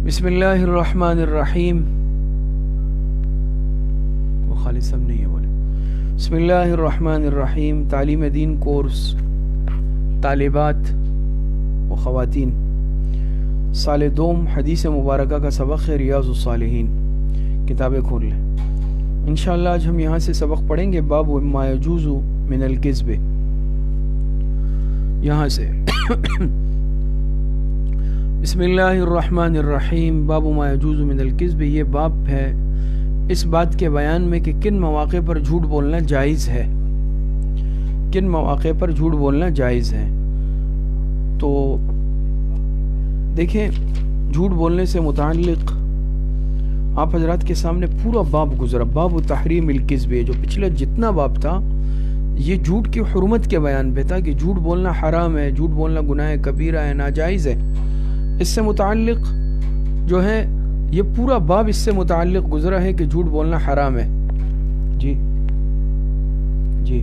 بسم اللہ الرحمن الرحیم. وہ خالد صاحب نہیں ہے بولے. بسم اللہ الرحمن الرحیم. تعلیم دین کورس طالبات و خواتین، سال دوم، حدیث مبارکہ کا سبق ہے ریاض الصالحین. کتابیں کھول لیں. انشاءاللہ آج ہم یہاں سے سبق پڑھیں گے باب ما یجوز من الکذب. یہاں سے بسم اللہ الرحمن الرحیم. باب ما یجوز من الکذب. یہ باب ہے اس بات کے بیان میں کہ کن مواقع پر جھوٹ بولنا جائز ہے. کن مواقع پر جھوٹ بولنا جائز ہے. تو دیکھیں، جھوٹ بولنے سے متعلق آپ حضرات کے سامنے پورا باب گزرا. باب تحریم الکذب. جو پچھلا جتنا باب تھا یہ جھوٹ کی حرمت کے بیان پہ تھا کہ جھوٹ بولنا حرام ہے، جھوٹ بولنا گناہ کبیرہ ہے، ناجائز ہے. اس سے متعلق جو ہے یہ پورا باب اس سے متعلق گزرا ہے کہ جھوٹ بولنا حرام ہے. جی جی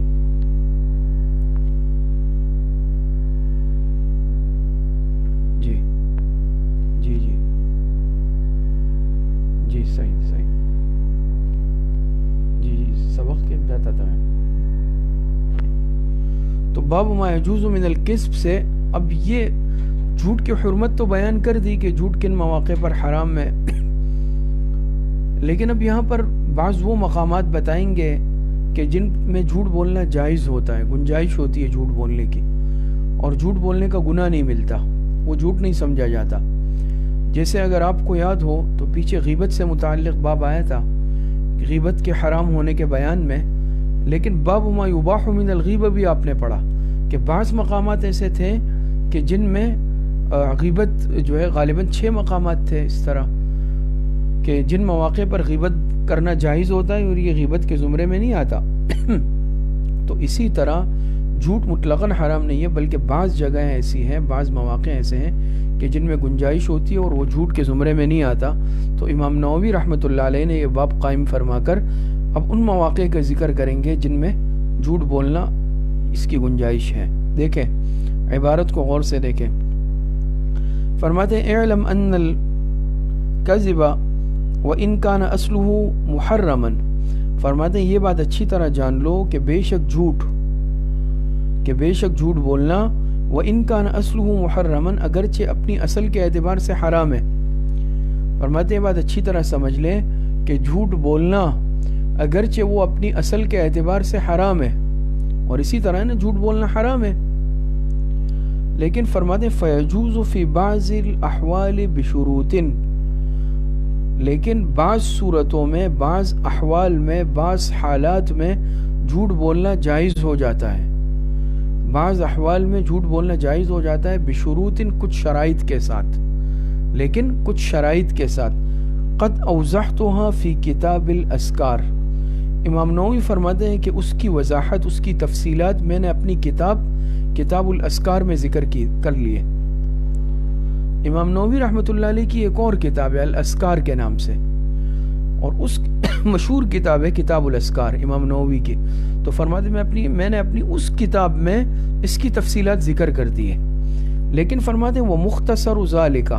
جی جی جی جی صحیح جی جی سبق کے جاتا تھا میں. تو باب ما یجوز من الکذب سے اب یہ جھوٹ کی حرمت تو بیان کر دی کہ جھوٹ کن مواقع پر حرام ہے، لیکن اب یہاں پر بعض وہ مقامات بتائیں گے کہ جن میں جھوٹ بولنا جائز ہوتا ہے، گنجائش ہوتی ہے جھوٹ بولنے کی، اور جھوٹ بولنے کا گناہ نہیں ملتا، وہ جھوٹ نہیں سمجھا جاتا. جیسے اگر آپ کو یاد ہو تو پیچھے غیبت سے متعلق باب آیا تھا، غیبت کے حرام ہونے کے بیان میں، لیکن باب ما یباح من الغیبہ بھی آپ نے پڑھا کہ بعض مقامات ایسے تھے کہ جن میں غیبت جو ہے غالباً 6 مقامات تھے اس طرح کہ جن مواقع پر غیبت کرنا جائز ہوتا ہے اور یہ غیبت کے زمرے میں نہیں آتا. تو اسی طرح جھوٹ مطلقاً حرام نہیں ہے، بلکہ بعض جگہیں ایسی ہیں، بعض مواقع ایسے ہیں کہ جن میں گنجائش ہوتی ہے اور وہ جھوٹ کے زمرے میں نہیں آتا. تو امام نووی رحمۃ اللہ علیہ نے یہ باب قائم فرما کر اب ان مواقع کا ذکر کریں گے جن میں جھوٹ بولنا اس کی گنجائش ہے. دیکھیں عبارت کو غور سے دیکھیں. فرماتے ہیں اعلم ان الکذب وان کان اصلہ محرما. فرماتے ہیں یہ بات اچھی طرح جان لو کہ بے شک جھوٹ بولنا وان کان اصلہ محرما، اگرچہ اپنی اصل کے اعتبار سے حرام ہے. فرماتے ہیں یہ بات اچھی طرح سمجھ لیں کہ جھوٹ بولنا اگرچہ وہ اپنی اصل کے اعتبار سے حرام ہے، اور اسی طرح نا جھوٹ بولنا حرام ہے، لیکن فرماتے فیجوز فی بعض الاحوال بشروط. لیکن بعض صورتوں میں، بعض احوال میں، بعض حالات میں جھوٹ بولنا جائز ہو جاتا ہے. بعض احوال میں جھوٹ بولنا جائز ہو جاتا ہے بشروط، کچھ شرائط کے ساتھ، لیکن کچھ شرائط کے ساتھ. قد اوضحتها فی کتاب الاذکار. امام نووی فرماتے ہیں کہ اس کی وضاحت، اس کی تفصیلات میں نے اپنی کتاب الاذکار میں ذکر کر لیے. امام نووی رحمۃ اللہ علیہ کی ایک اور کتاب ہے الاذکار کے نام سے، اور اس مشہور کتاب ہے کتاب الاذکار امام نووی کی. تو فرماتے میں نے اپنی اس کتاب میں اس کی تفصیلات ذکر کر دی ہے، لیکن فرماتے ہیں وہ مختصر ذالک،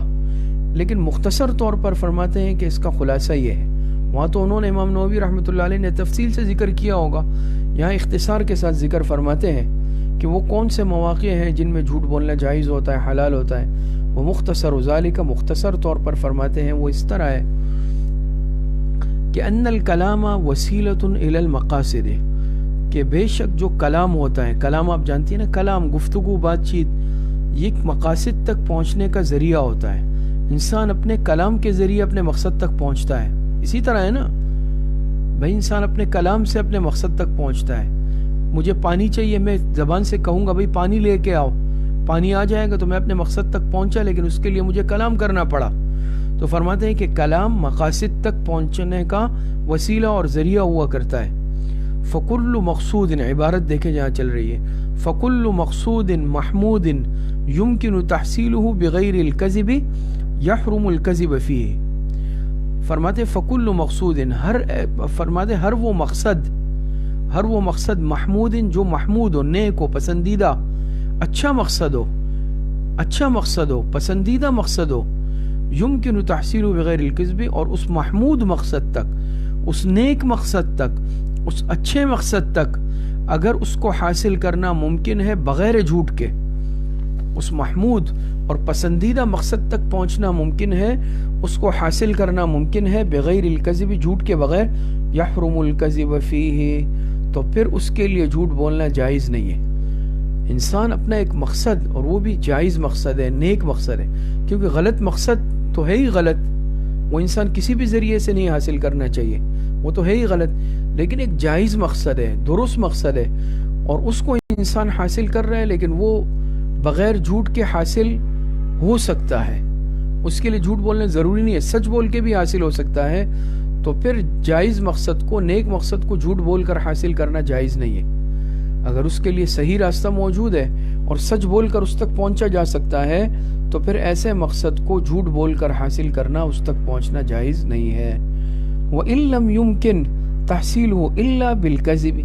لیکن مختصر طور پر فرماتے ہیں کہ اس کا خلاصہ یہ ہے. وہاں تو انہوں نے امام نووی رحمۃ اللہ علیہ نے تفصیل سے ذکر کیا ہوگا، یہاں اختصار کے ساتھ ذکر فرماتے ہیں کہ وہ کون سے مواقع ہیں جن میں جھوٹ بولنا جائز ہوتا ہے، حلال ہوتا ہے. وہ مختصر ذالک، مختصر طور پر فرماتے ہیں وہ اس طرح ہے کہ ان الکلام وسیلۃ الی المقاصد، کہ بے شک جو کلام ہوتا ہے، کلام آپ جانتی ہیں نا، کلام گفتگو، بات چیت، یہ مقاصد تک پہنچنے کا ذریعہ ہوتا ہے. انسان اپنے کلام کے ذریعے اپنے مقصد تک پہنچتا ہے. اسی طرح ہے نا بھائی، انسان اپنے کلام سے اپنے مقصد تک پہنچتا ہے. مجھے پانی چاہیے، میں زبان سے کہوں گا بھائی پانی لے کے آؤ، پانی آ جائے گا تو میں اپنے مقصد تک پہنچا، لیکن اس کے لیے مجھے کلام کرنا پڑا. تو فرماتے ہیں کہ کلام مقاصد تک پہنچنے کا وسیلہ اور ذریعہ ہوا کرتا ہے. فکل مقصود، عبارت دیکھے جہاں چل رہی ہے، فکل مقصود محمود یمکن تحصیلہ بغیر الکذب یحرم الکذب فیہ. فرماتے فکل مقصود، فرماتے ہر وہ مقصد محمود، جو محمود ہو، نیک ہو، پسندیدہ، اچھا مقصد ہو، پسندیدہ مقصد ہو، یمکن تحصیل بغیر الکذب، اور اس محمود مقصد تک، اس نیک مقصد تک، اس اچھے مقصد تک اگر اس کو حاصل کرنا ممکن ہے بغیر جھوٹ کے، اس محمود اور پسندیدہ مقصد تک پہنچنا ممکن ہے، اس کو حاصل کرنا ممکن ہے بغیر الکذب، جھوٹ کے بغیر، یحرم الکذب فیہ، تو پھر اس کے لیے جھوٹ بولنا جائز نہیں ہے۔ انسان اپنا ایک مقصد، اور وہ بھی جائز مقصد ہے، نیک مقصد ہے، کیونکہ غلط مقصد تو ہے ہی غلط، وہ انسان کسی بھی ذریعے سے نہیں حاصل کرنا چاہیے، وہ تو ہے ہی غلط، لیکن ایک جائز مقصد ہے، درست مقصد ہے، اور اس کو انسان حاصل کر رہا ہے، لیکن وہ بغیر جھوٹ کے حاصل ہو سکتا ہے، اس کے لیے جھوٹ بولنا ضروری نہیں ہے، سچ بول کے بھی حاصل ہو سکتا ہے، تو پھر جائز مقصد کو، نیک مقصد کو جھوٹ بول کر حاصل کرنا جائز نہیں ہے۔ اگر اس کے لیے صحیح راستہ موجود ہے اور سچ بول کر اس تک پہنچا جا سکتا ہے، تو پھر ایسے مقصد کو جھوٹ بول کر حاصل کرنا، اس تک پہنچنا جائز نہیں ہے۔ وَإِن لَمْ يُمْكِن تَحْصِيلُهُ إِلَّا بِالْكَذِبِ،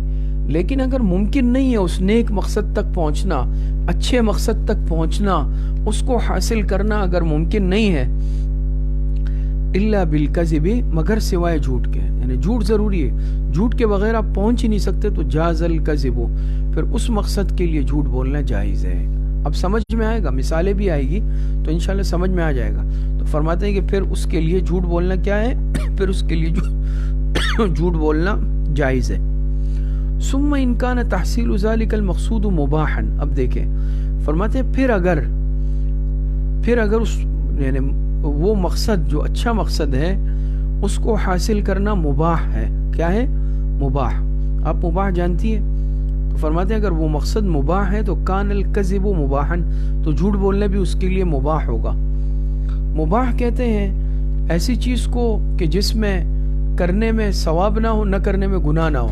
لیکن اگر ممکن نہیں ہے اس نیک مقصد تک پہنچنا، اچھے مقصد تک پہنچنا، اس کو حاصل کرنا اگر ممکن نہیں ہے، الا بالکذب، مگر سوائے جھوٹ کے، یعنی جھوٹ ضروری ہے، جھوٹ کے بغیر آپ پہنچ ہی نہیں سکتے، تو جاز الکذب، پھر اس مقصد کے لیے جھوٹ بولنا جائز ہے۔ اب سمجھ میں آئے گا، مثالیں بھی آئے گی تو انشاءاللہ سمجھ میں آ جائے گا۔ تو فرماتے ہیں کہ پھر اس کے لیے جھوٹ بولنا کیا ہے؟ پھر اس کے لیے جھوٹ بولنا جائز ہے۔ ثم ان کان تحصیل ذلک المقصود مباحا، اب دیکھیں فرماتے ہیں پھر اگر اس یعنی وہ مقصد جو اچھا مقصد ہے اس کو حاصل کرنا مباح ہے، کیا ہے؟ مباح، آپ مباح جانتی ہے، تو فرماتے ہیں اگر وہ مقصد مباح ہے تو کان الکذب مباحا، تو جھوٹ بولنا بھی اس کے لیے مباح ہوگا۔ مباح کہتے ہیں ایسی چیز کو کہ جس میں کرنے میں ثواب نہ ہو، نہ کرنے میں گناہ نہ ہو،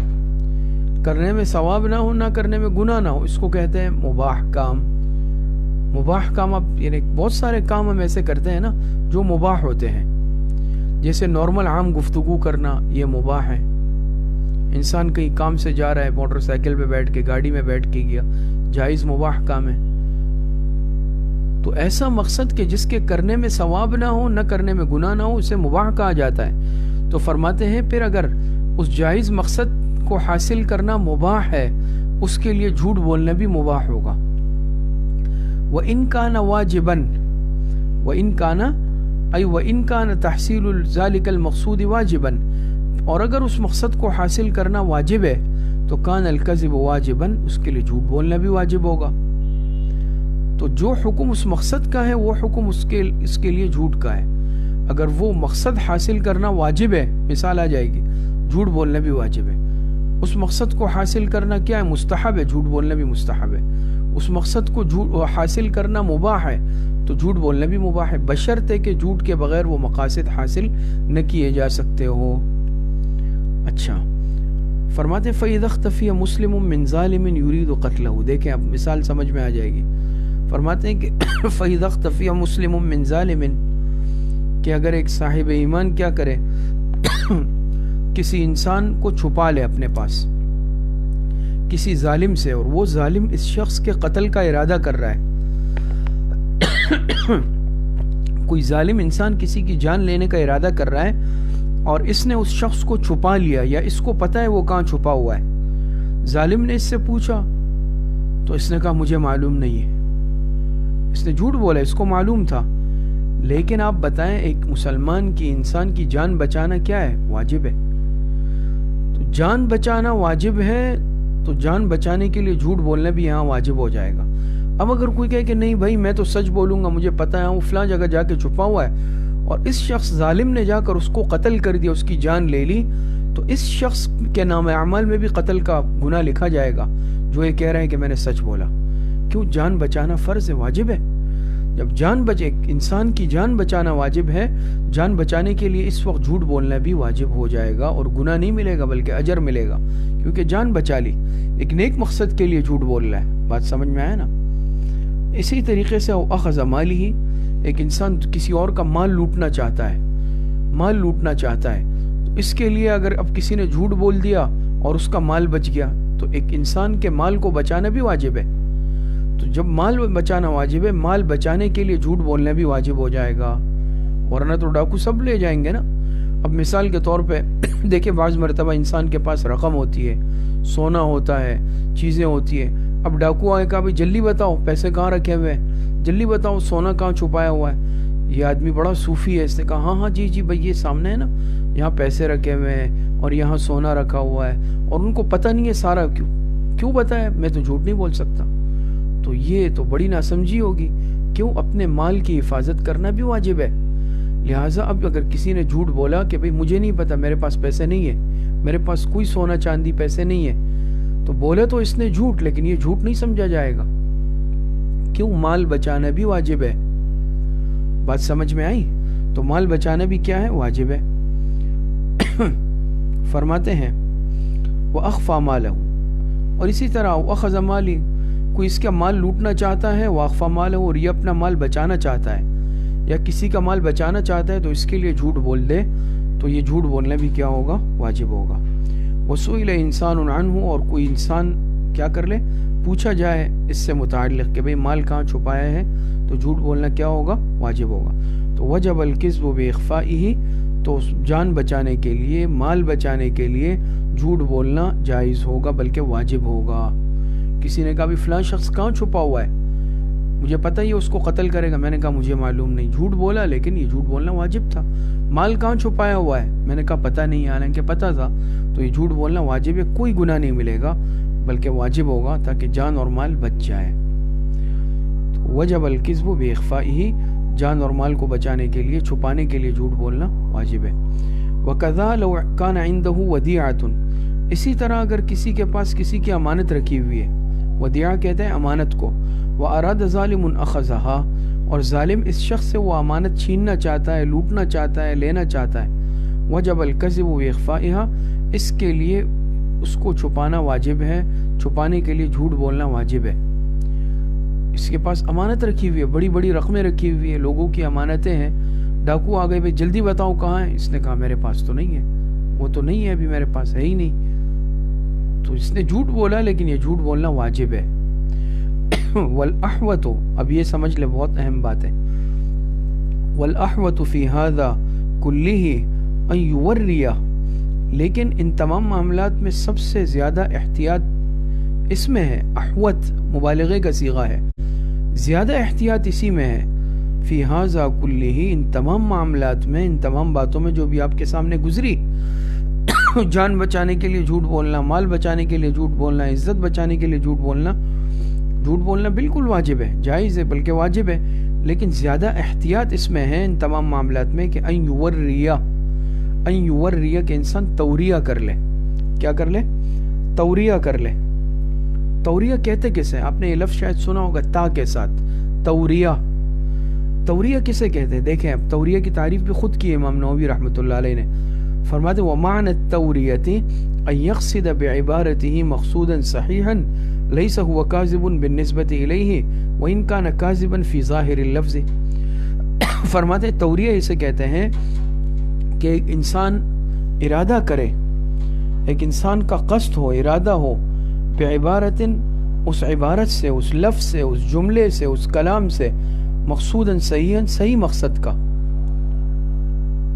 کرنے میں ثواب نہ ہو، نہ کرنے میں گناہ نہ ہو، اس کو کہتے ہیں مباح کام۔ مباح کام، اب یعنی بہت سارے کام ہم ایسے کرتے ہیں نا جو مباح ہوتے ہیں، جیسے نارمل عام گفتگو کرنا، یہ مباح ہے۔ انسان کہیں کام سے جا رہا ہے، موٹر سائیکل پہ بیٹھ کے، گاڑی میں بیٹھ کے گیا، جائز مباح کام ہے۔ تو ایسا مقصد کہ جس کے کرنے میں ثواب نہ ہو، نہ کرنے میں گناہ نہ ہو، اسے مباح کہا جاتا ہے۔ تو فرماتے ہیں پھر اگر اس جائز مقصد کو حاصل کرنا مباح ہے، اس کے لیے جھوٹ بولنا بھی مباح ہوگا۔ وَإِن كَانَ وَاجِبًا، وَإِن كَانَ أي وَإِن كَانَ تَحْصِيلُ ذَلِكَ الْمَقْصُودِ وَاجِبًا، اور اگر اس مقصد کو حاصل کرنا واجب ہے تو كَانَ الْكَذِبُ وَاجِبًا، اس کے لیے جھوٹ بولنا بھی واجب ہوگا۔ تو جو حکم اس مقصد کا ہے وہ حکم اس کے لیے جھوٹ کا ہے۔ اگر وہ مقصد حاصل کرنا واجب ہے، مثال آ جائے گی، جھوٹ بولنا بھی واجب ہے۔ اس مقصد کو حاصل کرنا کیا ہے؟ مستحب ہے، جھوٹ بولنا بھی مستحب ہے۔ اس مقصد کو حاصل کرنا مباح ہے تو جھوٹ بولنا بھی مباح ہے، بشرطے کہ جھوٹ کے بغیر وہ مقاصد حاصل نہ کیے جا سکتے ہو۔ اچھا، فرماتے فَإِذَا اخْتَفِيَ مُسْلِمٌ مِّن ظَالِمٍ يُرِيدُ قَتْلَهُ، دیکھیں اب مثال سمجھ میں آ جائے گی۔ فرماتے ہیں کہ فَإِذَا اخْتَفِيَ مُسْلِمٌ مِّن ظَالِمٍ، کہ اگر ایک صاحب ایمان کیا کرے، کسی انسان کو چھپا لے اپنے پاس کسی ظالم سے، اور وہ ظالم اس شخص کے قتل کا ارادہ کر رہا ہے۔ کوئی ظالم انسان کسی کی جان لینے کا ارادہ کر رہا ہے اور اس نے اس شخص کو چھپا لیا، یا اس کو پتہ ہے وہ کہاں چھپا ہوا ہے۔ ظالم نے اس سے پوچھا تو اس نے کہا مجھے معلوم نہیں ہے، اس نے جھوٹ بولا، اس کو معلوم تھا۔ لیکن آپ بتائیں ایک مسلمان کی، انسان کی جان بچانا کیا ہے؟ واجب ہے۔ تو جان بچانا واجب ہے، تو جان بچانے کے لیے جھوٹ بولنا بھی یہاں واجب ہو جائے گا۔ اب اگر کوئی کہے کہ نہیں بھائی میں تو سچ بولوں گا، مجھے پتہ ہے وہ فلاں جگہ جا کے چھپا ہوا ہے، اور اس شخص ظالم نے جا کر اس کو قتل کر دیا، اس کی جان لے لی، تو اس شخص کے نام اعمال میں بھی قتل کا گناہ لکھا جائے گا، جو یہ کہہ رہا ہے کہ میں نے سچ بولا۔ کیوں؟ جان بچانا فرض ہے، واجب ہے۔ جب جان بچے، انسان کی جان بچانا واجب ہے، جان بچانے کے لیے اس وقت جھوٹ بولنا بھی واجب ہو جائے گا، اور گناہ نہیں ملے گا بلکہ اجر ملے گا، کیونکہ جان بچا لی، ایک نیک مقصد کے لیے جھوٹ بول رہا ہے۔ بات سمجھ میں آیا نا؟ اسی طریقے سے اخذ مالی، ایک انسان کسی اور کا مال لوٹنا چاہتا ہے، مال لوٹنا چاہتا ہے، تو اس کے لیے اگر اب کسی نے جھوٹ بول دیا اور اس کا مال بچ گیا، تو ایک انسان کے مال کو بچانا بھی واجب ہے۔ تو جب مال بچانا واجب ہے، مال بچانے کے لیے جھوٹ بولنا بھی واجب ہو جائے گا۔ ورنہ تو ڈاکو سب لے جائیں گے نا. اب مثال کے طور پہ دیکھیں بعض مرتبہ انسان کے پاس رقم ہوتی ہے, سونا ہوتا ہے, چیزیں ہوتی ہیں. اب ڈاکو آئے کہا بھائی جلدی بتاؤ پیسے کہاں رکھے ہوئے ہیں, جلدی بتاؤ سونا کہاں چھپایا ہوا ہے. یہ آدمی بڑا صوفی ہے, اس نے کہا ہاں ہاں جی بھائی یہ سامنے ہے نا, یہاں پیسے رکھے ہوئے ہیں اور یہاں سونا رکھا ہوا ہے, اور ان کو پتہ نہیں ہے سارا. کیوں پتہ ہے, میں تو جھوٹ نہیں بول سکتا. تو یہ تو بڑی ناسمجھی ہوگی. کیوں, اپنے مال کی حفاظت کرنا بھی واجب ہے. لہٰذا اب اگر کسی نے جھوٹ بولا کہ بھئی مجھے نہیں پتا, میرے پاس پیسے نہیں ہے, میرے پاس کوئی سونا چاندی پیسے نہیں ہے, تو بولے تو اس نے جھوٹ, لیکن یہ جھوٹ نہیں سمجھا جائے گا. کیوں, مال بچانا بھی واجب ہے. بات سمجھ میں آئی؟ تو مال بچانا بھی کیا ہے, واجب ہے. فرماتے ہیں وَأَخْفَى مَالَهُ, اور اسی طرح وَأَخَذَ مَالِهِ, کوئی اس کا مال لوٹنا چاہتا ہے, وَأَخْفَى مَالَهُ, اور یہ اپنا مال بچانا چاہتا ہے, یا کسی کا مال بچانا چاہتا ہے تو اس کے لیے جھوٹ بول دے, تو یہ جھوٹ بولنا بھی کیا ہوگا, واجب ہوگا. وَسُئِلَ إِنسَانٌ عَنْهُ, اور کوئی انسان کیا کر لے, پوچھا جائے اس سے متعلق کہ بھئی مال کہاں چھپایا ہے, تو جھوٹ بولنا کیا ہوگا, واجب ہوگا. تو وجب الکذب بإخفائه, تو جان بچانے کے لیے, مال بچانے کے لیے جھوٹ بولنا جائز ہوگا, بلکہ واجب ہوگا. کسی نے کہا بھی فلاں شخص کہاں چھپا ہوا ہے, مجھے پتہ ہی اس کو قتل کرے گا. میں نے کہا مجھے معلوم نہیں, جھوٹ بولا, لیکن یہ جھوٹ بولنا واجب تھا. مال کہاں چھپایا ہوا ہے, میں نے کہا پتہ نہیں, حالانکہ پتہ تھا. تو یہ جھوٹ بولنا واجب ہے, کوئی گناہ نہیں ملے گا, بلکہ واجب ہوگا تاکہ جان اور مال بچ جائے. تو وجب الکذب بإخفائه, جان اور مال کو بچانے کے لیے, چھپانے کے لیے جھوٹ بولنا واجب ہے. وَكَذَا لَوْ كَانَ عِنْدَهُ وَدِيعَةٌ, اسی طرح اگر کسی کے پاس کسی کی امانت رکھی ہوئی ہے, ودیعہ کہتے ہیں امانت کو, وَأَرَادَ ظَالِمٌ أَخَذَهَا, اور ظالم اس شخص سے وہ امانت چھیننا چاہتا ہے, لوٹنا چاہتا ہے, لینا چاہتا ہے, وجب الکذب بإخفائها, اس کے لیے اس کو چھپانا واجب ہے, چھپانے کے لیے جھوٹ بولنا واجب ہے. اس کے پاس امانت رکھی ہوئی ہے, بڑی بڑی رقمیں رکھی ہوئی ہیں, لوگوں کی امانتیں ہیں. ڈاکو آ گئے, بھائی جلدی بتاؤ کہاں ہے, اس نے کہا میرے پاس تو نہیں ہے, وہ تو نہیں ہے ابھی, میرے پاس ہے ہی نہیں. تو اس نے جھوٹ بولا, لیکن یہ جھوٹ بولنا واجب ہے. والأحوط, اب یہ سمجھ لے, بہت اہم بات ہے. والأحوط في هذا كله أن يوري, لیکن ان تمام معاملات میں سب سے زیادہ احتیاط اس میں ہے. احوط مبالغے کا صیغہ ہے, زیادہ احتیاط اسی میں ہے. فی ہذا کلہ, ان تمام معاملات میں, ان تمام باتوں میں جو بھی آپ کے سامنے گزری, جان بچانے کے لیے جھوٹ بولنا, مال بچانے کے لیے جھوٹ بولنا, عزت بچانے کے لیے جھوٹ بولنا, جھوٹ بولنا بالکل واجب ہے, جائز ہے, بلکہ واجب ہے. لیکن زیادہ احتیاط اس میں ہے ان تمام معاملات میں کہ ان یوریا, کہ انسان توریہ کر لے. کیا کر لے, توریہ کر لے. توریہ کہتے کسے, آپ نے یہ لفظ شاید سنا ہوگا تا کے ساتھ, توریہ. توریہ کسے کہتے ہیں, دیکھیں اب توریہ کی تعریف بھی خود کی امام نووی رحمۃ اللہ علیہ نے. فرماتے وَمَعْنَ التَّوْرِيَةِ أَن يَقْصِدَ بِعِبَارَتِهِ مَقْصُودًا صَحِيحًا لَيْسَ هُوَ كَاذِبٌ بِالنِّسْبَةِ إِلَيْهِ وَإِنْ كَانَ كَاذِبًا فِي ظَاهِرِ اللَّفْظِ. فرماتے توریہ اسے کہتے ہیں کہ ایک انسان ارادہ کرے, ایک انسان کا قصد ہو, ارادہ ہو, بعبارت, اس عبارت سے, اس لفظ سے, اس جملے سے, اس کلام سے, مقصوداً صحیحاً, صحیح مقصد کا.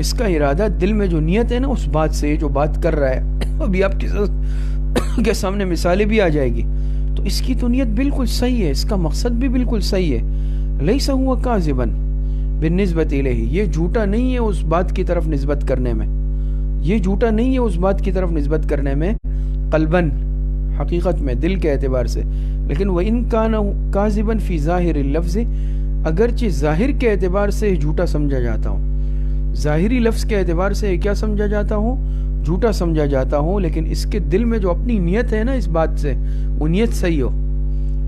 اس کا ارادہ, دل میں جو نیت ہے نا اس بات سے, جو بات کر رہا ہے, ابھی آپ کے سامنے مثالیں بھی آ جائے گی, تو اس کی تو نیت بالکل صحیح ہے, اس کا مقصد بھی بالکل صحیح ہے. لیس ہوا کاذبا بالنسبت الیہ, یہ جھوٹا نہیں ہے اس بات کی طرف نسبت کرنے میں, یہ جھوٹا نہیں ہے اس بات کی طرف نسبت کرنے میں, قلباً, حقیقت میں, دل کے اعتبار سے. لیکن وَإِن كَانَ كَاذِبًا فِي ظَاهِرِ اللَّفْظِ, اگرچہ ظاہر کے اعتبار سے جھوٹا سمجھا جاتا ہوں, ظاہری لفظ کے اعتبار سے کیا سمجھا جاتا ہوں, جھوٹا سمجھا جاتا ہوں, لیکن اس کے دل میں جو اپنی نیت ہے نا اس بات سے, وہ نیت صحیح ہو,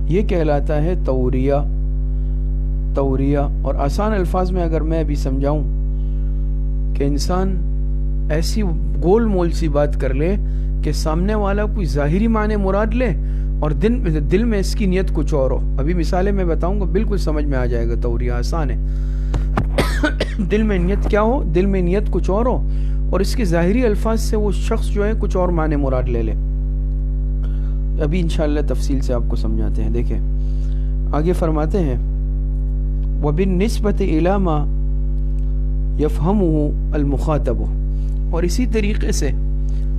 یہ کہلاتا ہے توریہ. توریہ. اور آسان الفاظ میں اگر میں ابھی سمجھاؤں کہ انسان ایسی گول مول سی بات کر لے کہ سامنے والا کوئی ظاہری معنی مراد لے اور دل میں اس کی نیت کچھ اور ہو. ابھی مثالیں میں بتاؤں گا, بالکل سمجھ میں آ جائے گا. توریہ آسان ہے. دل میں نیت کیا ہو, دل میں نیت کچھ اور ہو, اور اس کے ظاہری الفاظ سے وہ شخص جو ہے کچھ اور معنی مراد لے لے. ابھی انشاءاللہ تفصیل سے آپ کو سمجھاتے ہیں. دیکھیں آگے فرماتے ہیں وَبِالنِّسْبَةِ إِلَى مَا يفهمه المخاطب. اور اسی طریقے سے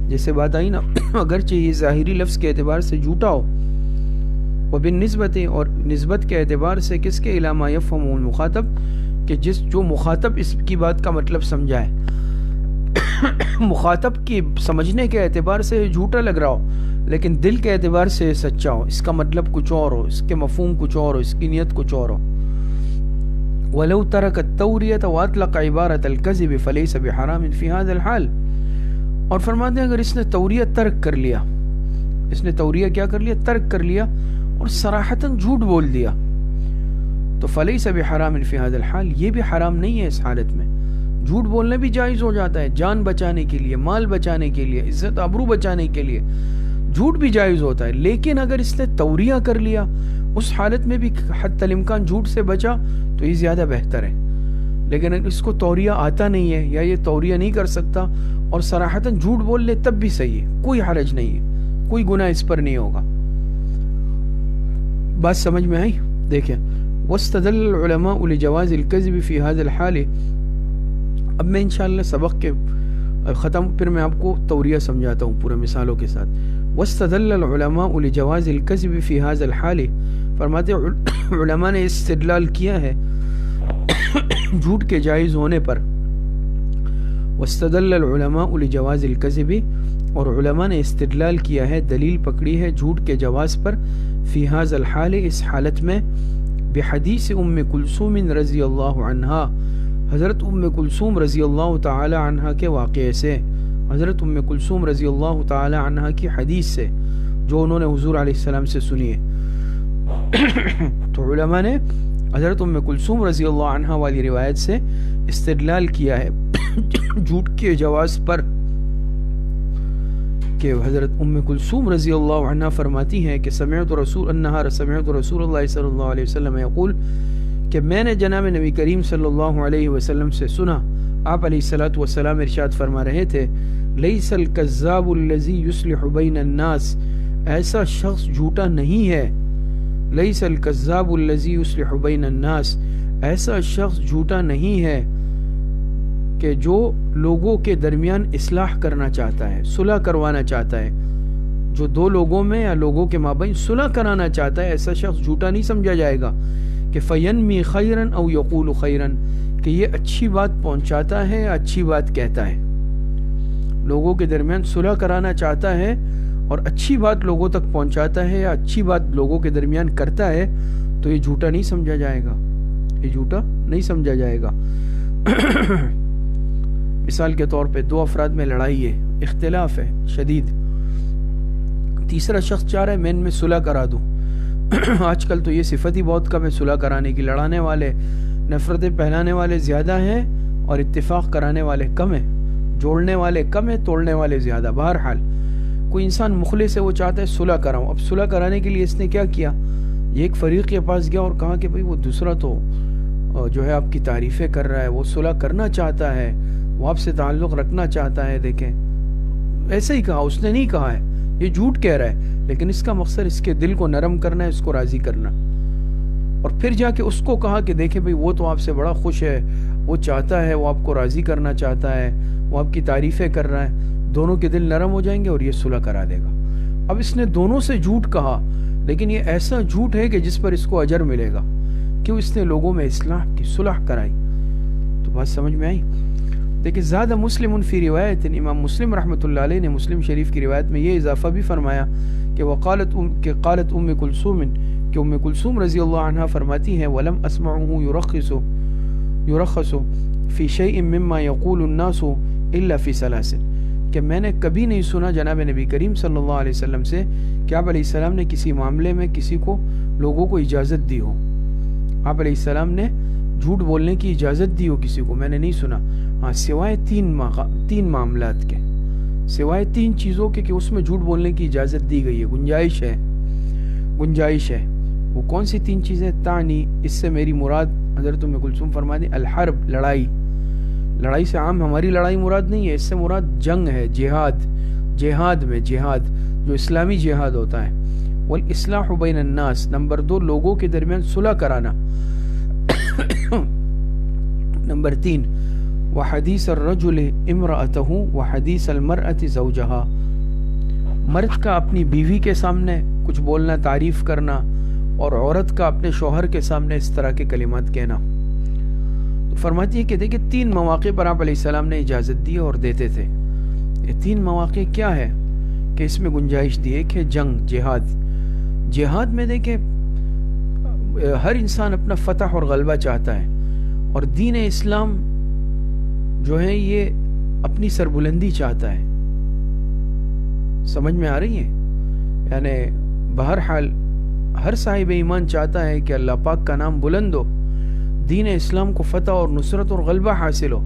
جیسے بات آئی نا اگرچہ یہ ظاہری لفظ کے اعتبار سے جھوٹا ہو، وبالنسبت اور نسبت کے اعتبار سے کس کے علامہ یفہمہ المخاطب کہ جو مخاطب اس کی بات کا مطلب سمجھائے، مخاطب کی سمجھنے کے اعتبار سے جھوٹا لگ رہا ہو لیکن دل کے اعتبار سے سچا ہو، اس کا مطلب کچھ اور ہو، اس کے مفہوم کچھ اور ہو، اس کی نیت کچھ اور ہو۔ وَلَوْ تَرَكَ التَّوْرِيَةَ وَأَطْلَقَ عِبَارَةَ الْكَذِبِ فَلَيْسَ بِحَرَامٍ فِي هَذَا الْحَالِ۔ اور فرماتے ہیں اگر اس نے توریہ ترک کر لیا، اس نے توریہ کیا کر لیا؟ ترک کر لیا اور صراحتاً جھوٹ بول دیا، تو فَلَيْسَ بِحَرَامٍ فِي هَذَا الْحَالِ، یہ بھی حرام نہیں ہے اس حالت میں۔ جھوٹ بولنا بھی جائز ہو جاتا ہے، جان بچانے کے لیے، مال بچانے کے لیے، عزت آبرو بچانے کے لیے جھوٹ بھی جائز ہوتا ہے۔ لیکن اگر اس نے توریہ کر لیا، اس حالت میں بھی حتی الامکان جھوٹ سے بچا تو یہ زیادہ بہتر ہے۔ لیکن اگر اس کو توریہ آتا نہیں ہے یا یہ توریہ نہیں کر سکتا اور صراحتاً جھوٹ بول لے تب بھی صحیح ہے، کوئی حرج نہیں ہے، کوئی گناہ اس پر نہیں ہوگا۔ بات سمجھ میں آئی؟ دیکھیں واستدل العلماء لجواز الكذب في هذا الحال۔ اب میں انشاءاللہ سبق کے ختم پھر میں آپ کو توریہ سمجھاتا ہوں پورے مثالوں کے ساتھ۔ واستدل العلماء لجواز الكذب في هذا الحال، فرماتے علماء نے استدلال کیا ہے جھوٹ کے جائز ہونے پر۔ واستدل العلماء لجواز الكذب، اور علماء نے استدلال کیا ہے، دلیل پکڑی ہے جھوٹ کے جواز پر، فی هذا الحال، اس حالت میں، بحدیث ام کلثوم رضی اللہ عنہا، حضرت ام کلثوم رضی اللہ تعالی عنہا کے واقعے سے، حضرت ام کلثوم رضی اللہ تعالی عنہا کی حدیث سے جو انہوں نے حضور علیہ السلام سے سنی ہے۔ تو علماء نے حضرت ام کلثوم رضی اللہ عنہا والی روایت سے استدلال کیا ہے جھوٹ کے جواز پر، کہ حضرت ام کلثوم رضی اللہ عنہا فرماتی ہیں کہ سمعت رسول اللہ صلی اللہ علیہ وسلم یقول، کہ میں نے جناب نبی کریم صلی اللہ علیہ وسلم سے سنا، آپ علیہ الصلوۃ والسلام ارشاد فرما رہے تھے، لیس الکذاب الذی یصلح بین الناس، ایسا شخص جھوٹا نہیں ہے، لیس الکذاب الذی یصلح بین الناس، ایسا شخص جھوٹا نہیں ہے کہ جو لوگوں کے درمیان اصلاح کرنا چاہتا ہے، صلح کروانا چاہتا ہے، جو دو لوگوں میں یا لوگوں کے مابین صلح کرانا چاہتا ہے، ایسا شخص جھوٹا نہیں سمجھا جائے گا۔ کہ فینمی خیرن او یقول خیرن، کہ یہ اچھی بات پہنچاتا ہے یا اچھی بات کہتا ہے، لوگوں کے درمیان صلح کرانا چاہتا ہے اور اچھی بات لوگوں تک پہنچاتا ہے یا اچھی بات لوگوں کے درمیان کرتا ہے، تو یہ جھوٹا نہیں سمجھا جائے گا، یہ جھوٹا نہیں سمجھا جائے گا۔ مثال کے طور پہ دو افراد میں لڑائی ہے، اختلاف ہے شدید، تیسرا شخص چاہ رہا ہے میں ان میں صلح کرا دوں۔ آج کل تو یہ صفت ہی بہت کم ہے صلح کرانے کی، لڑانے والے، نفرتیں پھیلانے والے زیادہ ہیں اور اتفاق کرانے والے کم ہیں، جوڑنے والے کم ہیں، توڑنے والے زیادہ۔ بہرحال کوئی انسان مخلص ہے، وہ چاہتا ہے صلح کراؤں، اب صلح کرانے کے لیے اس نے کیا کیا، یہ ایک فریق کے پاس گیا اور کہا کہ بھئی وہ دوسرا تو جو ہے آپ کی تعریفیں کر رہا ہے، وہ صلح کرنا چاہتا ہے، وہ آپ سے تعلق رکھنا چاہتا ہے، دیکھیں ایسے ہی کہا، اس نے نہیں کہا ہے، یہ جھوٹ کہہ رہا ہے، لیکن اس کا مقصد اس کے دل کو نرم کرنا ہے، اس کو راضی کرنا۔ اور پھر جا کے اس کو کہا کہ دیکھیں بھئی وہ تو آپ سے بڑا خوش ہے، وہ چاہتا ہے، وہ آپ کو راضی کرنا چاہتا ہے، وہ آپ کی تعریفیں کر رہا ہے، دونوں کے دل نرم ہو جائیں گے اور یہ صلح کرا دے گا۔ اب اس نے دونوں سے جھوٹ کہا، لیکن یہ ایسا جھوٹ ہے کہ جس پر اس کو اجر ملے گا، کیوں؟ اس نے لوگوں میں اصلاح کی، صلح کرائی۔ تو بات سمجھ میں آئی؟ دیکھیں زیادہ مسلم فی روایت، امام مسلم رحمۃ اللہ علیہ نے مسلم شریف کی روایت میں یہ اضافہ بھی فرمایا کہ قالت ام کلثوم، کہ ام کلثوم رضی اللہ عنہا فرماتی ہیں، ولم اسمعه یرخص فی شیء مما یقول الناس الا فی ثلاث، کہ میں نے کبھی نہیں سنا جناب نبی کریم صلی اللہ علیہ وسلم سے کہ آپ علیہ السلام نے کسی معاملے میں کسی کو، لوگوں کو اجازت دی ہو، آپ علیہ السلام نے جھوٹ بولنے کی اجازت دی ہو کسی کو، میں نے نہیں سنا۔ ہاں سوائے تین معاملات کے، سوائے تین چیزوں کے کہ اس میں جھوٹ بولنے کی اجازت دی گئی ہے، گنجائش ہے۔ وہ کون سی تین چیزیں؟ تانی، اس سے میری مراد حضرت ام کلثوم فرما دی، الحرب، لڑائی سے عام ہماری لڑائی مراد نہیں ہے، اس سے مراد جنگ ہے، جہاد میں جہاد جو اسلامی جہاد ہوتا ہے۔ والاصلاح بین الناس، نمبر 2 لوگوں کے درمیان صلح کرانا۔ نمبر 3 وحدیث الرجل امرأتہ وحدیث المرأة زوجہا، مرد کا اپنی بیوی کے سامنے کچھ بولنا، تعریف کرنا، اور عورت کا اپنے شوہر کے سامنے اس طرح کے کلمات کہنا۔ تو فرماتی ہے کہ دیکھیں 3 مواقع پر آپ علیہ السلام نے اجازت دی اور دیتے تھے۔ یہ 3 مواقع کیا ہے کہ اس میں گنجائش دی؟ ایک ہے جنگ، جہاد۔ جہاد میں دیکھیں ہر انسان اپنا فتح اور غلبہ چاہتا ہے، اور دین اسلام جو ہے یہ اپنی سربلندی چاہتا ہے۔ سمجھ میں آ رہی ہے؟ یعنی بہرحال ہر صاحب ایمان چاہتا ہے کہ اللہ پاک کا نام بلند ہو، دین اسلام کو فتح اور نصرت اور غلبہ حاصل ہو۔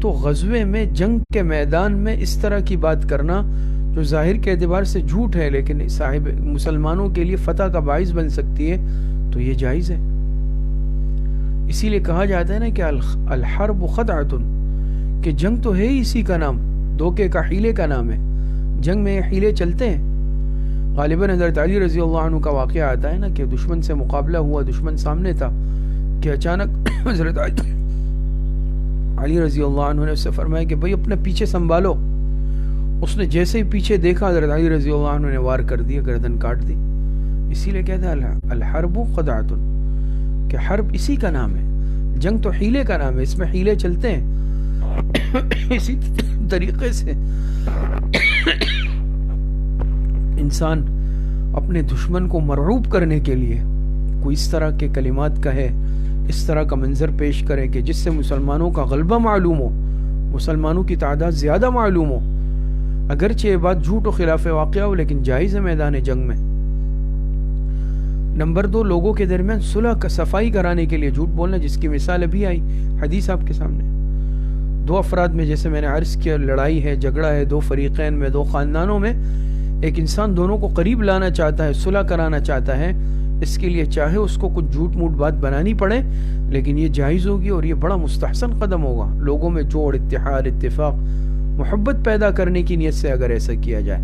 تو غزوے میں، جنگ کے میدان میں اس طرح کی بات کرنا جو ظاہر کے اعتبار سے جھوٹ ہے لیکن صاحب مسلمانوں کے لیے فتح کا باعث بن سکتی ہے، تو یہ جائز ہے۔ اسی لیے کہا جاتا ہے نا کہ الحرب خدعۃ، کہ جنگ تو ہے اسی کا نام، دھوکے کا، حیلے کا نام ہے۔ جنگ میں حیلے چلتے ہیں۔ غالباً حضرت علی رضی اللہ عنہ کا واقعہ آتا ہے نا کہ دشمن سے مقابلہ ہوا، دشمن سامنے تھا، کہ اچانک حضرت علی رضی اللہ عنہ نے اس سے فرمایا کہ بھئی اپنے پیچھے سنبھالو۔ اس نے جیسے ہی پیچھے دیکھا حضرت علی رضی اللہ عنہ نے وار کر دیا، گردن کاٹ دی۔ اسی لیے کہتے ہیں الحرب خدعۃ، کہ حرب اسی کا نام ہے، جنگ تو حیلے کا نام ہے، اس میں حیلے چلتے ہیں۔ اسی طریقے سے انسان اپنے دشمن کو مرعوب کرنے کے لیے کوئی اس طرح کے کلمات کہے، اس طرح کا منظر پیش کرے کہ جس سے مسلمانوں کا غلبہ معلوم ہو، مسلمانوں کی تعداد زیادہ معلوم ہو، اگرچہ یہ بات جھوٹ و خلاف واقعہ ہو لیکن جائز ہے میدان جنگ میں۔ نمبر 2، لوگوں کے درمیان صلح کا صفائی کرانے کے لیے جھوٹ بولنا، جس کی مثال ابھی آئی حدیث آپ کے سامنے۔ 2 افراد میں، جیسے میں نے عرض کیا، لڑائی ہے، جھگڑا ہے، 2 فریقین میں، 2 خاندانوں میں، ایک انسان دونوں کو قریب لانا چاہتا ہے، صلح کرانا چاہتا ہے، اس کے لیے چاہے اس کو کچھ جھوٹ موٹ بات بنانی پڑے لیکن یہ جائز ہوگی اور یہ بڑا مستحسن قدم ہوگا، لوگوں میں جوڑ، اتحاد، اتفاق، محبت پیدا کرنے کی نیت سے اگر ایسا کیا جائے۔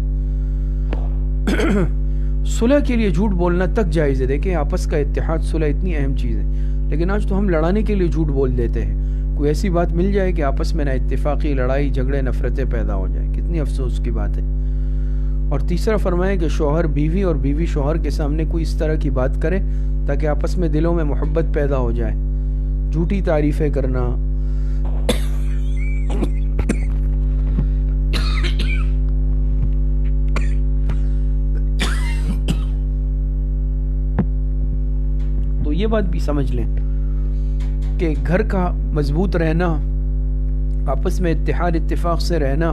صلح کے لیے جھوٹ بولنا تک جائز ہے۔ دیکھیں آپس کا اتحاد، صلح اتنی اہم چیز ہے، لیکن آج تو ہم لڑانے کے لیے جھوٹ بول دیتے ہیں۔ کوئی ایسی بات مل جائے کہ آپس میں نہ اتفاقی، لڑائی جھگڑے، نفرتیں پیدا ہو جائیں، کتنی افسوس کی بات ہے۔ اور تیسرا فرمایا کہ شوہر بیوی اور بیوی شوہر کے سامنے کوئی اس طرح کی بات کرے تاکہ آپس میں دلوں میں محبت پیدا ہو جائے۔ جھوٹی تعریفیں کرنا، تو یہ بات بھی سمجھ لیں کہ گھر کا مضبوط رہنا، آپس میں اتحاد اتفاق سے رہنا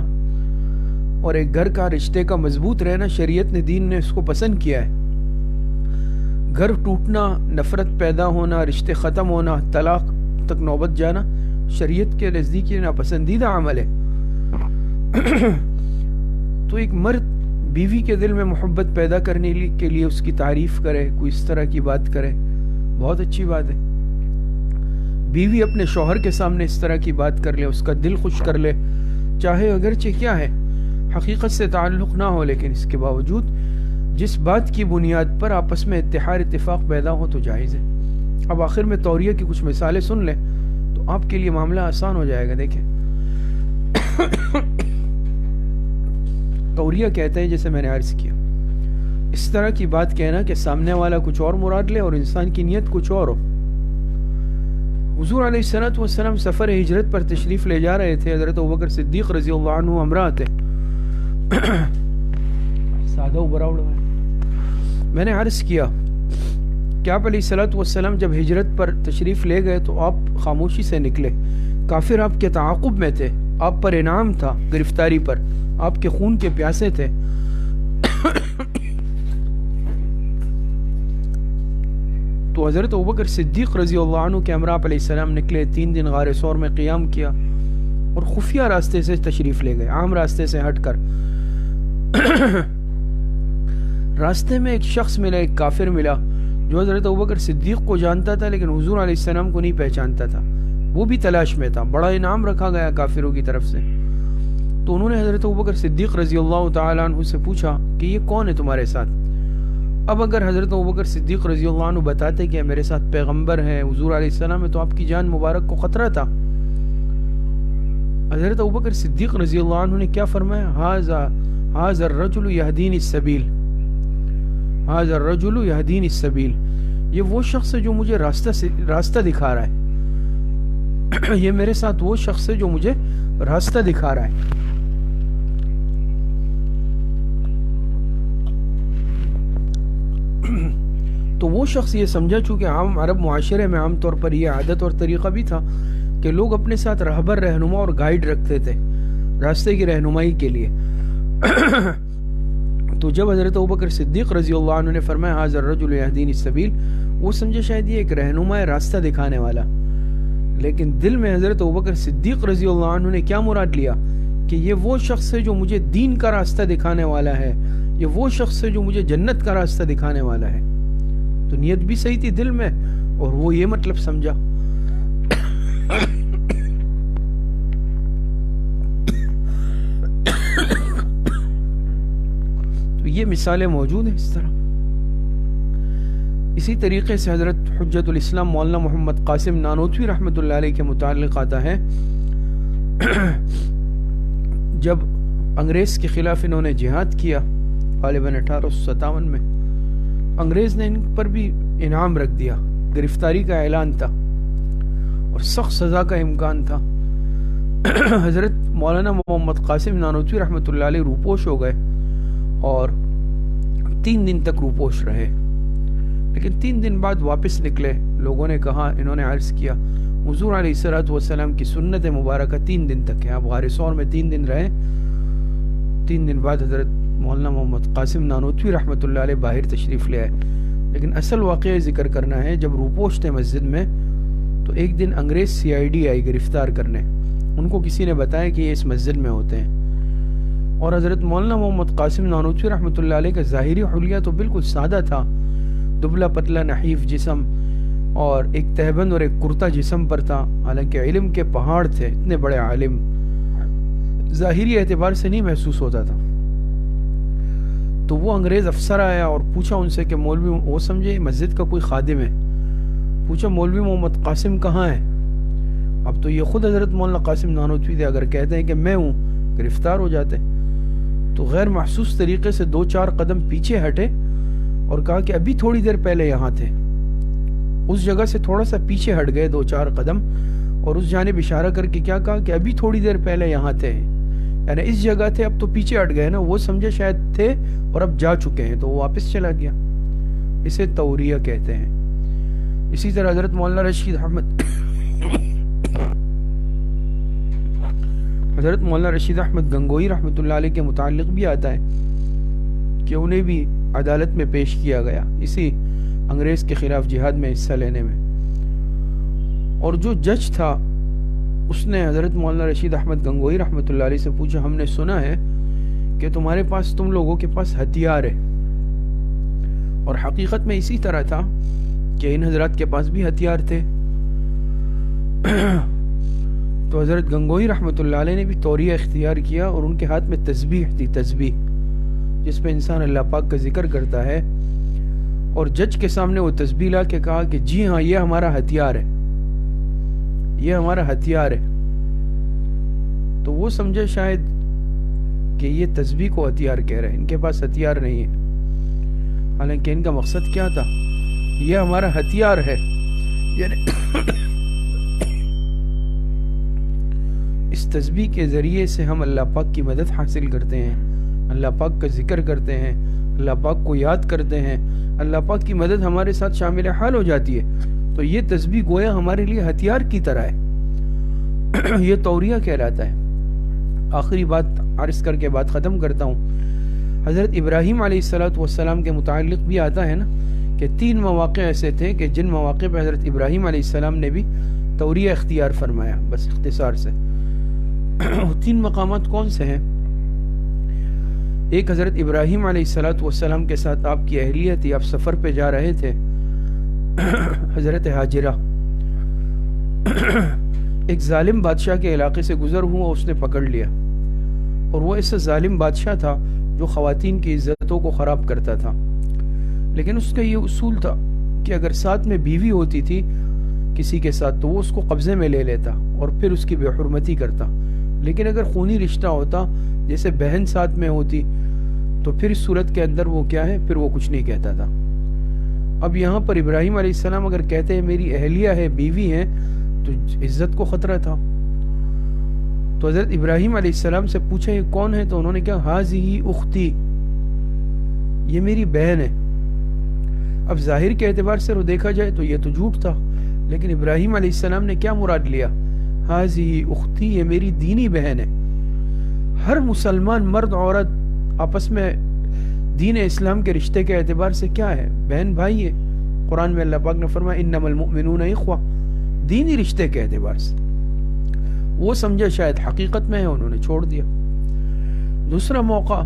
اور ایک گھر کا رشتے کا مضبوط رہنا، شریعت نے، دین نے اس کو پسند کیا ہے۔ گھر ٹوٹنا، نفرت پیدا ہونا، رشتے ختم ہونا، طلاق تک نوبت جانا شریعت کے نزدیک یہ ناپسندیدہ عمل ہے۔ تو ایک مرد بیوی کے دل میں محبت پیدا کرنے کے لیے اس کی تعریف کرے، کوئی اس طرح کی بات کرے، بہت اچھی بات ہے۔ بیوی اپنے شوہر کے سامنے اس طرح کی بات کر لے، اس کا دل خوش کر لے، چاہے اگرچہ کیا ہے حقیقت سے تعلق نہ ہو، لیکن اس کے باوجود جس بات کی بنیاد پر آپس میں اتحاد اتفاق پیدا ہو تو جائز ہے۔ اب آخر میں توریہ کی کچھ مثالیں سن لیں تو آپ کے لیے معاملہ آسان ہو جائے گا۔ دیکھیں توریہ کہتا ہے، جیسے میں نے عرض کیا، اس طرح کی بات کہنا کہ سامنے والا کچھ اور مراد لے اور انسان کی نیت کچھ اور ہو۔ حضور علیہ السلام سفر ہجرت پر تشریف لے جا رہے تھے، حضرت ابوبکر صدیق رضی اللہ عنہ ہمراہ تھے۔ سادہ براؤڑ ہے۔ میں نے عرض کیا کہ آپ علیہ السلام جب ہجرت پر تشریف لے گئے تو آپ خاموشی سے نکلے، کافر آپ کے تعاقب میں تھے، آپ پر انعام تھا گرفتاری پر، آپ کے خون کے پیاسے تھے۔ تو حضرت ابوبکر صدیق رضی اللہ عنہ کے ہمراہ علیہ السلام نکلے، 3 دن غار ثور میں قیام کیا اور خفیہ راستے سے تشریف لے گئے، عام راستے سے ہٹ کر۔ راستے میں ایک شخص ملا، ایک کافر ملا جو حضرت ابوبکر صدیق کو جانتا تھا لیکن حضور علیہ السلام کو نہیں پہچانتا تھا، وہ بھی تلاش میں تھا، بڑا انعام رکھا گیا کافروں کی طرف سے۔ تو انہوں نے حضرت ابوبکر صدیق رضی اللہ تعالیٰ عنہ سے پوچھا کہ یہ کون ہے تمہارے ساتھ؟ اب اگر حضرت ابوبکر صدیق رضی اللہ عنہ بتاتے کہ میرے ساتھ پیغمبر ہے، حضور علیہ السلام ہے، تو آپ کی جان مبارک کو خطرہ تھا۔ حضرت ابوبکر صدیق رضی اللہ عنہ نے کیا فرمایا؟ ھذا الرجل یہدینی السبیل، ھذا الرجل یہدینی السبیل، یہ وہ شخص ہے جو مجھے راستہ دکھا رہا ہے، یہ میرے ساتھ وہ شخص ہے جو مجھے راستہ دکھا رہا ہے۔ تو وہ شخص یہ سمجھا، چونکہ عام عرب معاشرے میں عام طور پر یہ عادت اور طریقہ بھی تھا کہ لوگ اپنے ساتھ رہبر، رہنما اور گائیڈ رکھتے تھے راستے کی رہنمائی کے لیے۔ تو جب حضرت ابوبکر صدیق رضی اللہ عنہ نے فرمایا ھذا الرجل یہدینی السبیل، وہ سمجھے شاید یہ ایک رہنما ہے، راستہ دکھانے والا، لیکن دل میں حضرت ابوبکر صدیق رضی اللہ عنہ نے کیا مراد لیا کہ یہ وہ شخص ہے جو مجھے دین کا راستہ دکھانے والا ہے، یہ وہ شخص ہے جو مجھے جنت کا راستہ دکھانے والا ہے۔ تو نیت بھی صحیح تھی دل میں، اور وہ یہ مطلب سمجھا۔ تو یہ مثالیں موجود ہیں اس طرح۔ اسی طریقے سے حضرت حجت الاسلام مولانا محمد قاسم نانوتوی رحمۃ اللہ علیہ کے متعلق آتا ہے، جب انگریز کے خلاف انہوں نے جہاد کیا غالباً 1857 میں، انگریز نے ان پر بھی انعام رکھ دیا، گرفتاری کا اعلان تھا اور سخت سزا کا امکان تھا۔ حضرت مولانا محمد قاسم نانوتوی رحمۃ اللہ علیہ روپوش ہو گئے اور 3 دن تک روپوش رہے، لیکن 3 دن بعد واپس نکلے۔ لوگوں نے کہا، انہوں نے عرض کیا حضور علیہ الصلوۃ والسلام کی سنت مبارکہ 3 دن تک ہے، آپ غار ثور میں 3 دن رہے۔ 3 دن بعد حضرت مولانا محمد قاسم نانوتوی رحمۃ اللہ علیہ باہر تشریف لے آئے، لیکن اصل واقعہ ذکر کرنا ہے، جب روپوش تھے مسجد میں تو ایک دن انگریز CID آئی گرفتار کرنے، ان کو کسی نے بتایا کہ یہ اس مسجد میں ہوتے ہیں، اور حضرت مولانا محمد قاسم نانوتوی رحمۃ اللہ علیہ کا ظاہری حلیہ تو بالکل سادہ تھا، دبلا پتلا نحیف جسم اور ایک تہبند اور ایک کرتا جسم پر تھا، حالانکہ علم کے پہاڑ تھے، اتنے بڑے عالم، ظاہری اعتبار سے نہیں محسوس ہوتا تھا۔ تو وہ انگریز افسر آیا اور پوچھا ان سے کہ مولوی، وہ سمجھے مسجد کا کوئی خادم ہے، پوچھا مولوی محمد قاسم کہاں ہے؟ اب تو یہ خود حضرت مولانا قاسم نانوتوی تھے، اگر کہتے ہیں کہ میں ہوں گرفتار ہو جاتے۔ تو غیر محسوس طریقے سے 2-4 قدم پیچھے ہٹے اور کہا کہ ابھی تھوڑی دیر پہلے یہاں تھے۔ اس جگہ سے تھوڑا سا پیچھے ہٹ گئے 2-4 قدم اور اس جانب اشارہ کر کے کیا کہا کہ ابھی تھوڑی دیر پہلے یہاں تھے، یعنی اس جگہ تھے، اب تو پیچھے ہٹ گئے نا، وہ سمجھے شاید تھے اور اب جا چکے ہیں، تو وہ واپس چلا گیا۔ اسے توریہ کہتے ہیں۔ اسی طرح حضرت مولانا رشید احمد گنگوئی رحمۃ اللہ علیہ کے متعلق بھی آتا ہے کہ انہیں بھی عدالت میں پیش کیا گیا اسی انگریز کے خلاف جہاد میں حصہ لینے میں، اور جو جج تھا اس نے حضرت مولانا رشید احمد گنگوئی رحمۃ اللہ علیہ سے پوچھا، ہم نے سنا ہے کہ تم لوگوں کے پاس ہتھیار ہے، اور حقیقت میں اسی طرح تھا کہ ان حضرات کے پاس بھی ہتھیار تھے۔ تو حضرت گنگوئی رحمۃ اللہ علیہ نے بھی توریہ اختیار کیا، اور ان کے ہاتھ میں تسبیح تھی، تسبیح جس پہ انسان اللہ پاک کا ذکر کرتا ہے، اور جج کے سامنے وہ تسبیح لا کے کہا کہ جی ہاں یہ ہمارا ہتھیار ہے، یہ ہمارا ہتھیار ہے۔ تو وہ سمجھے شاید کہ یہ تسبیح کو ہتھیار کہہ رہے ہیں، ان کے پاس ہتھیار نہیں ہے، حالانکہ ان کا مقصد کیا تھا، یہ ہمارا ہتھیار ہے، یعنی اس تسبیح کے ذریعے سے ہم اللہ پاک کی مدد حاصل کرتے ہیں، اللہ پاک کا ذکر کرتے ہیں، اللہ پاک کو یاد کرتے ہیں، اللہ پاک کی مدد ہمارے ساتھ شامل حال ہو جاتی ہے۔ تو یہ تسبیح گویا ہمارے لیے ہتھیار کی طرح ہے، یہ توریہ کہلاتا ہے۔ آخری بات عرض کر کے بات ختم کرتا ہوں۔ حضرت ابراہیم علیہ السلام کے متعلق بھی آتا ہے نا کہ 3 مواقع ایسے تھے کہ جن مواقع پہ حضرت ابراہیم علیہ السلام نے بھی توریہ اختیار فرمایا۔ بس اختصار سے 3 مقامات کون سے ہیں؟ ایک حضرت ابراہیم علیہ السلام کے ساتھ آپ کی اہلیہ تھی، آپ سفر پہ جا رہے تھے، حضرت ہاجرہ ایک ظالم بادشاہ کے علاقے سے گزر ہوا، اس نے پکڑ لیا، اور وہ ایسا ظالم بادشاہ تھا جو خواتین کی عزتوں کو خراب کرتا تھا، لیکن اس کا یہ اصول تھا کہ اگر ساتھ میں بیوی ہوتی تھی کسی کے ساتھ تو وہ اس کو قبضے میں لے لیتا اور پھر اس کی بے حرمتی کرتا، لیکن اگر خونی رشتہ ہوتا جیسے بہن ساتھ میں ہوتی تو پھر اس صورت کے اندر وہ کیا ہے، پھر وہ کچھ نہیں کہتا تھا۔ اب یہاں پر ابراہیم علیہ السلام اگر کہتے ہیں میری اہلیہ ہے، بیوی ہے، تو عزت کو خطرہ تھا۔ تو حضرت ابراہیم علیہ السلام سے پوچھا یہ کون ہے؟ تو انہوں نے کہا ہاذہ اختی، یہ میری بہن ہے۔ اب ظاہر کے اعتبار سے وہ دیکھا جائے تو یہ تو جھوٹ تھا، لیکن ابراہیم علیہ السلام نے کیا مراد لیا؟ ہاذہ اختی، یہ میری دینی بہن ہے۔ ہر مسلمان مرد عورت آپس میں دین اسلام کے رشتے کے اعتبار سے کیا ہے؟ بہن بھائی ہے۔ قرآن میں اللہ پاک نے فرمایا انما المؤمنون اخوہ، دینی رشتے کے اعتبار سے۔ وہ سمجھے شاید حقیقت میں ہے، انہوں نے چھوڑ دیا۔ دوسرا موقع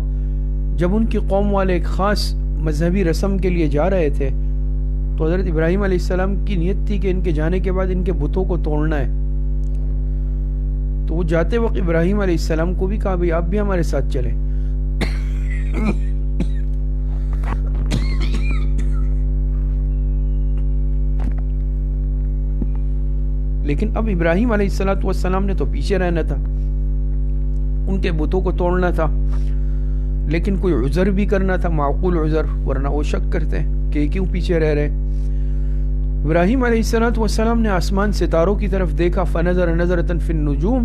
جب ان کی قوم والے ایک خاص مذہبی رسم کے لیے جا رہے تھے تو حضرت ابراہیم علیہ السلام کی نیت تھی کہ ان کے جانے کے بعد ان کے بتوں کو توڑنا ہے۔ تو وہ جاتے وقت ابراہیم علیہ السلام کو بھی کہا بھئی آپ بھی ہمارے ساتھ چلیں۔ لیکن اب ابراہیم علیہ السلام نے تو پیچھے رہنا تھا، ان کے بتوں کو توڑنا تھا، لیکن کوئی عذر بھی کرنا تھا، معقول عذر، ورنہ وہ شک کرتے ہیں کہ کیوں پیچھے رہ رہے۔ ابراہیم علیہ السلام نے آسمان ستاروں کی طرف دیکھا، فنظر نظرۃ فی النجوم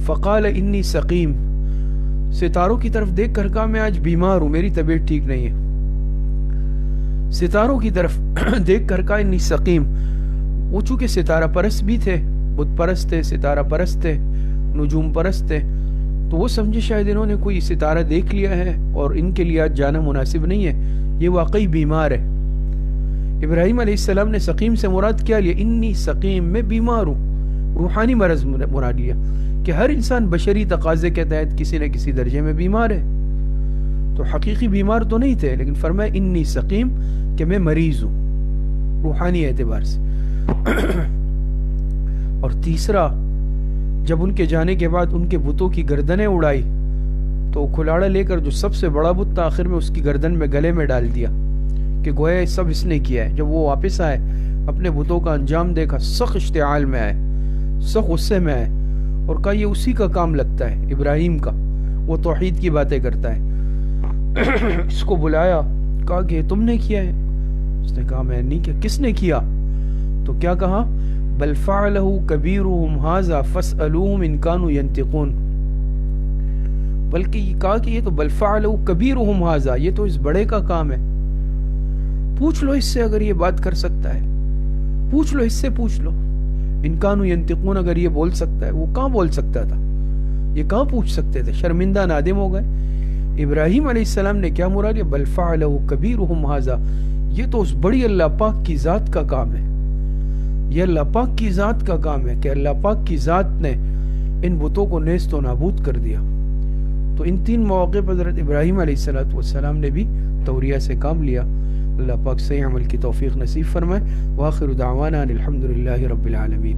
فقال انی سقیم، ستاروں کی طرف دیکھ کر کہا میں آج بیمار ہوں، میری طبیعت ٹھیک نہیں ہے۔ ستاروں کی طرف دیکھ کر کہا انی سقیم۔ وہ چونکہ ستارہ پرست بھی تھے، بت پرست تھے، ستارہ پرست تھے، نجوم پرست تھے، تو وہ سمجھے شاید انہوں نے کوئی ستارہ دیکھ لیا ہے اور ان کے لیے آج جانا مناسب نہیں ہے، یہ واقعی بیمار ہے۔ ابراہیم علیہ السلام نے سقیم سے مراد کیا لیا؟ انی سقیم، میں بیمار ہوں، روحانی مرض مراد لیا کہ ہر انسان بشری تقاضے کے تحت کسی نہ کسی درجے میں بیمار ہے۔ تو حقیقی بیمار تو نہیں تھے، لیکن فرمایا انی سقیم کہ میں مریض ہوں روحانی اعتبار سے۔ اور تیسرا، جب ان کے جانے کے بعد ان کے بتوں کی گردنیں اڑائی تو کھلاڑا لے کر جو سب سے بڑا بت تھا آخر میں اس کی گردن میں گلے میں ڈال دیا کہ گویا سب اس نے کیا ہے۔ جب وہ واپس آئے اپنے بتوں کا انجام دیکھا، سخت اشتعال میں آئے، سخت غصے میں آئے اور کہا یہ اسی کا کام لگتا ہے، ابراہیم کا، وہ توحید کی باتیں کرتا ہے۔ اس کو بلایا، کہا کہ تم نے کیا ہے؟ اس نے کہا میں نہیں کیا۔ کس نے کیا؟ تو کیا کہا؟ بل فعلہ کبیرہم ھذا فاسألوہم ان کانوا ینطقون، بلکہ یہ کہا کہ یہ تو بل فعلہ کبیرہم ھذا، یہ تو اس بڑے کا کام ہے، پوچھ لو اس سے اگر یہ بات کر سکتا ہے، پوچھ لو اس سے، پوچھ لو ان کانوا ینطقون، اگر یہ بول سکتا ہے۔ وہ کہاں بول سکتا تھا؟ یہ کہاں پوچھ سکتے تھے؟ شرمندہ نادم ہو گئے۔ ابراہیم علیہ السلام نے کیا مراد لیا؟ بل فعلہ کبیرہم ھذا، یہ تو اس بڑی اللہ پاک کی ذات کا کام ہے، یہ اللہ پاک کی ذات کا کام ہے کہ اللہ پاک کی ذات نے ان بتوں کو نیست و نابود کر دیا۔ تو ان تین مواقع پر حضرت ابراہیم علیہ السلام نے بھی توریہ سے کام لیا۔ اللہ پاک صحیح عمل کی توفیق نصیب فرمائے۔ وآخر دعوانا الحمدللہ رب العالمین۔